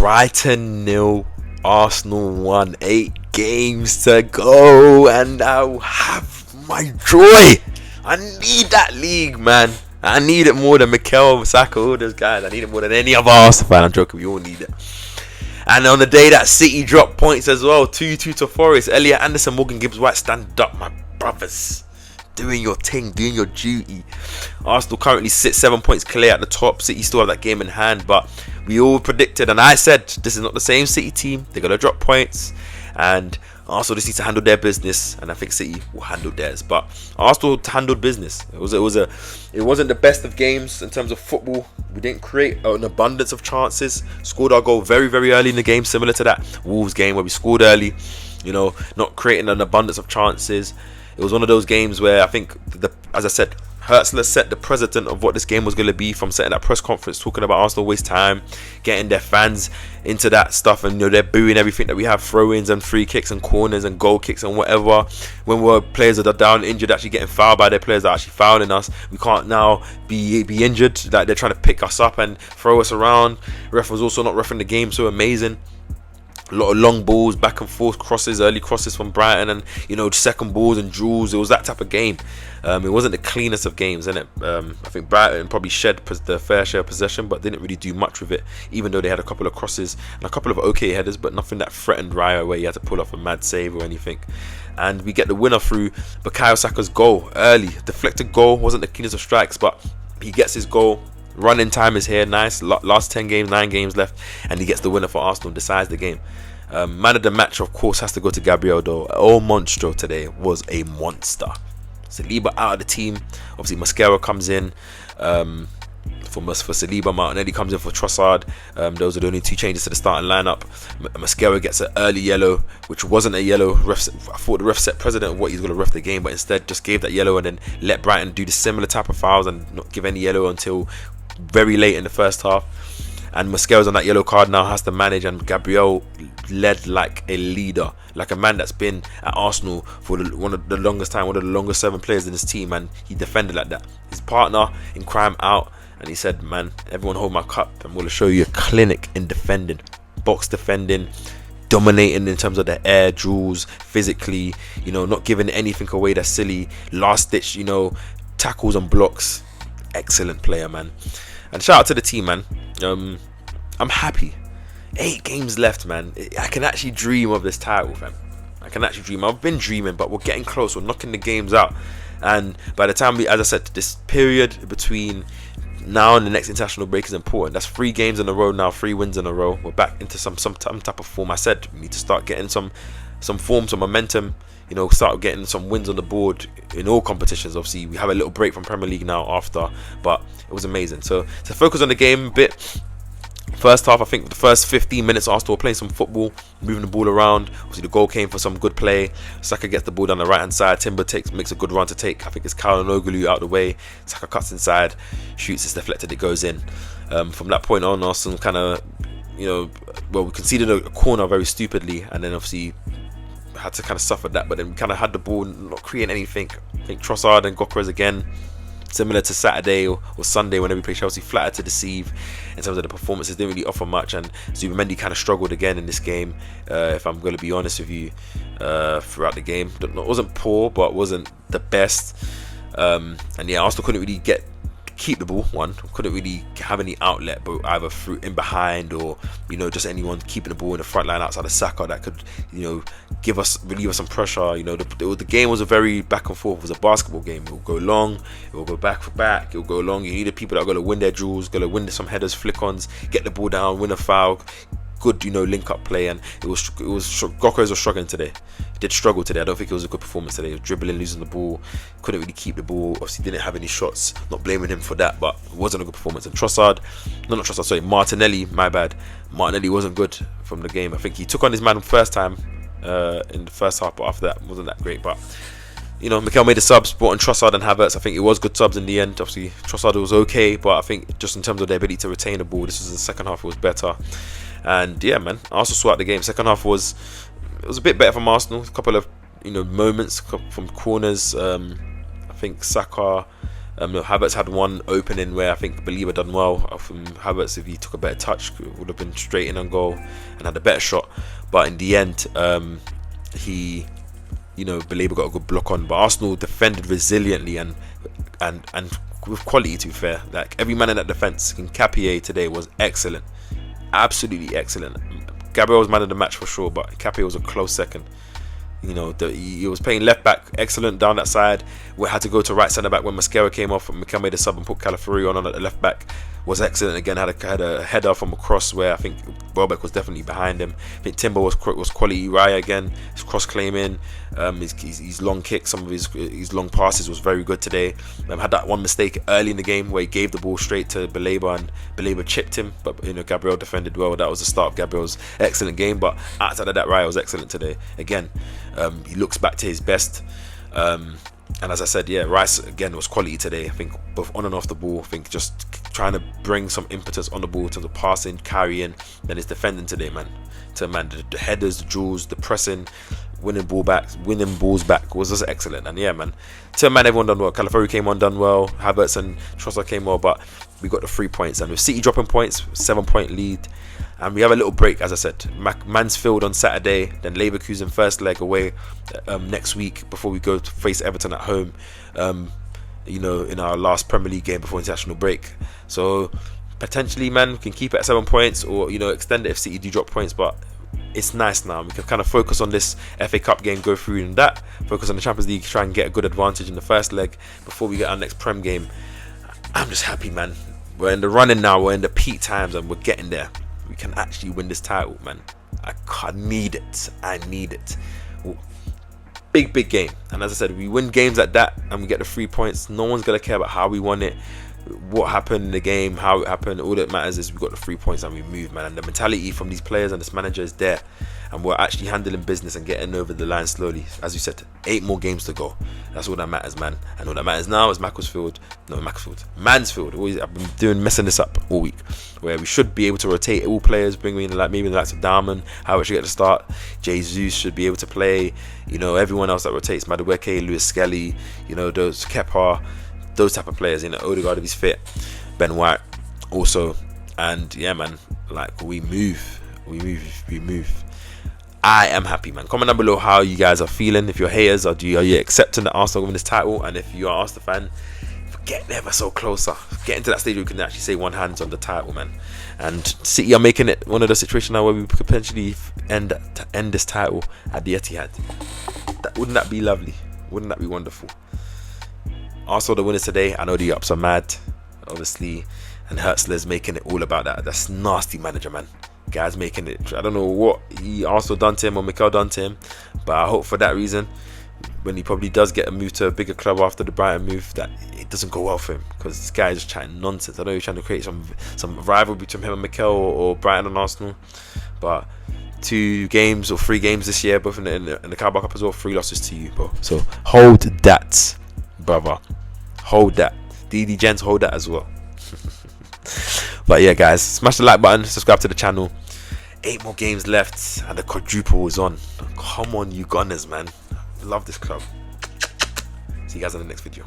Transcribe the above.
Brighton 0, Arsenal 1. 8 games to go, and I'll have my joy. I need that league, man. I need it more than Mikel, Saka, all those guys. I need it more than any other Arsenal fan. I'm joking, we all need it. And on the day that City dropped points as well, 2-2 to Forest, Elliot Anderson, Morgan Gibbs-White, stand up, my brothers. Doing your thing, doing your duty. Arsenal currently sit 7 points clear at the top. City still have that game in hand, but we all predicted, and I said, this is not the same City team. They're going to drop points, and Arsenal just need to handle their business, and I think City will handle theirs. But Arsenal handled business. It wasn't the best of games in terms of football. We didn't create an abundance of chances. Scored our goal very, very early in the game, similar to that Wolves game where we scored early. Not creating an abundance of chances. It was one of those games where I think, as I said, Hertzler set the precedent of what this game was going to be, from setting that press conference talking about Arsenal waste time, getting their fans into that stuff, and they're booing everything that we have, throw-ins and free kicks and corners and goal kicks and whatever. When players that are down injured actually getting fouled by their players that are actually fouling us, we can't now be injured. Like, they're trying to pick us up and throw us around. Ref was also not reffing the game so amazing. A lot of long balls, back and forth crosses, early crosses from Brighton, and second balls and duels. It was that type of game. It wasn't the cleanest of games, innit? I think Brighton probably shed their fair share of possession, but didn't really do much with it. Even though they had a couple of crosses and a couple of okay headers, but nothing that threatened Raya where you had to pull off a mad save or anything. And we get the winner through Bukayo Saka's goal early. Deflected goal, wasn't the cleanest of strikes, but he gets his goal. Running time is here, nice. Last 10 games, 9 games left, and he gets the winner for Arsenal, decides the game. Man of the match, of course, has to go to Gabriel, though. Monstro today was a monster. Saliba out of the team. Obviously, Mascara comes in for Saliba. Martinelli comes in for Trossard. Those are the only 2 changes to the starting lineup. Mascara gets an early yellow, which wasn't a yellow. I thought the ref set precedent of what he's going to ref the game, but instead just gave that yellow and then let Brighton do the similar type of fouls and not give any yellow until very late in the first half. And Mascara's on that yellow card now, has to manage, and Gabriel led like a leader, like a man that's been at Arsenal for one of the longest time, one of the longest serving players in his team, and he defended like that. His partner in crime out, and he said, man, everyone hold my cup, I'm going to show you a clinic in defending, box defending, dominating in terms of the air duels, physically, not giving anything away that's silly, last ditch, tackles and blocks. Excellent player, man. And shout out to the team, man. I'm happy. 8 games left, man. I can actually dream of this title, fam. I can actually dream. I've been dreaming, but we're getting close. We're knocking the games out. And by the time as I said, this period between now and the next international break is important. That's 3 games in a row now, 3 wins in a row. We're back into some type of form. I said we need to start getting some form, some momentum. Start getting some wins on the board in all competitions. Obviously, we have a little break from Premier League now after, but it was amazing. So to focus on the game a bit, first half, I think the first 15 minutes, Arsenal were playing some football, moving the ball around. Obviously, the goal came for some good play. Saka gets the ball down the right-hand side. Timber makes a good run to take. I think it's Calhanoglu out the way. Saka cuts inside, shoots, it's deflected, it goes in. From that point on, Arsenal kind of, we conceded a corner very stupidly, and then obviously had to kind of suffer that, but then we kind of had the ball, not creating anything. I think Trossard and Gokras again, similar to Saturday or Sunday whenever we play Chelsea, flattered to deceive in terms of the performances, didn't really offer much, and Zubimendi kind of struggled again in this game, if I'm going to be honest with you, throughout the game. It wasn't poor, but wasn't the best, and yeah, Arsenal couldn't really keep the ball. Couldn't really have any outlet, but either through in behind or just anyone keeping the ball in the front line outside of Saka that could relieve us some pressure. The game was a very back and forth. It was a basketball game. It will go long, it will go back for back, it will go long. You needed people that are going to win their duels, going to win some headers, flick-ons, get the ball down, win a foul, good link up play. And it was Gokras was struggling today. He did struggle today. I don't think it was a good performance today. He was dribbling, losing the ball, couldn't really keep the ball, obviously didn't have any shots. Not blaming him for that, but it wasn't a good performance. And Martinelli, my bad, Martinelli wasn't good from the game. I think he took on his man first time in the first half, but after that wasn't that great. But Mikel made the subs, brought in Trossard and Havertz. I think it was good subs in the end. Obviously Trossard was okay, but I think just in terms of their ability to retain the ball, this was the second half, it was better. And yeah, man, I also saw out the game. Second half was a bit better from Arsenal. A couple of moments from corners. I think Saka Havertz had one opening where I think Belieber done well. From Havertz, if he took a better touch, it would have been straight in on goal and had a better shot. But in the end, Belieber got a good block on. But Arsenal defended resiliently and with quality, to be fair. Like, every man in that defence. KAPE today was excellent, absolutely excellent. Gabriel was man of the match for sure, but KAPE was a close second. He was playing left back, excellent down that side. We had to go to right centre back when Mascara came off, and Mikel made a sub and put Calafiori on at the left back. Was excellent again. Had a header from a cross where I think Welbeck was definitely behind him. I think Timber was quality. Raya again, his cross claiming, his long kicks, some of his long passes was very good today. Had that one mistake early in the game where he gave the ball straight to Belieber and Belieber chipped him, but Gabriel defended well. That was the start of Gabriel's excellent game. But outside of that, Raya was excellent today. Again, he looks back to his best. And as I said, Rice again was quality today. I think both on and off the ball. I think just trying to bring some impetus on the ball to the passing, carrying, then his defending today, man. The headers, the duels, the pressing, winning balls back was just excellent. And everyone done well. Calafiori came on, done well. Havertz and Trossard came well, but we got the 3 points. And with City dropping points, 7-point lead. And we have a little break, as I said. Mansfield on Saturday, then Leverkusen first leg away next week before we go to face Everton at home. In our last Premier League game before international break. So potentially, man, we can keep it at 7 points, or extend it if City do drop points. But it's nice now. We can kind of focus on this FA Cup game, go through in that. Focus on the Champions League, try and get a good advantage in the first leg before we get our next Prem game. I'm just happy, man. We're in the running now. We're in the peak times, and we're getting there. We can actually win this title, man. I need it. I need it. Big game. And as I said, we win games like that and we get the 3 points. No one's going to care about how we won it, what happened in the game, how it happened. All that matters is we got the 3 points and we move, man. And the mentality from these players and this manager is there. And we're actually handling business and getting over the line slowly. As you said, 8 more games to go. That's all that matters, man. And all that matters now is Mansfield. I've been messing this up all week. Where we should be able to rotate all players, bring in maybe the likes of Diamond, Howard should get the start. Jesus should be able to play. Everyone else that rotates, Madueke, Lewis Skelly, those Kepa, those type of players. Odegaard if he's fit, Ben White also, and man, like we move. I am happy, man. Comment down below how you guys are feeling. If you're haters, are you accepting that Arsenal win this title? And if you are Arsenal fan, getting ever so closer, getting to that stage where we can actually say one hand's on the title, man. And City are making it one of the situations now where we could potentially end this title at the Etihad. Wouldn't that be lovely? Wouldn't that be wonderful? Arsenal the winners today. I know the ups are mad, obviously, and Hertzler's making it all about that. That's nasty manager, man. Guys making it. I don't know what Arsenal done to him or Mikel done to him, but I hope for that reason, when he probably does get a move to a bigger club after the Brighton move, that it doesn't go well for him, because this guy is just chatting nonsense. I know he's trying to create some rivalry between him and Mikel or Brighton and Arsenal, but 2 games or 3 games this year, both in the Carabao Cup as well, 3 losses to you, bro. So hold that, brother. Hold that. DD Gents, hold that as well. But yeah, guys, smash the like button, subscribe to the channel. 8 more games left and the quadruple is on. Come on, you Gunners, man. Love this club. See you guys in the next video.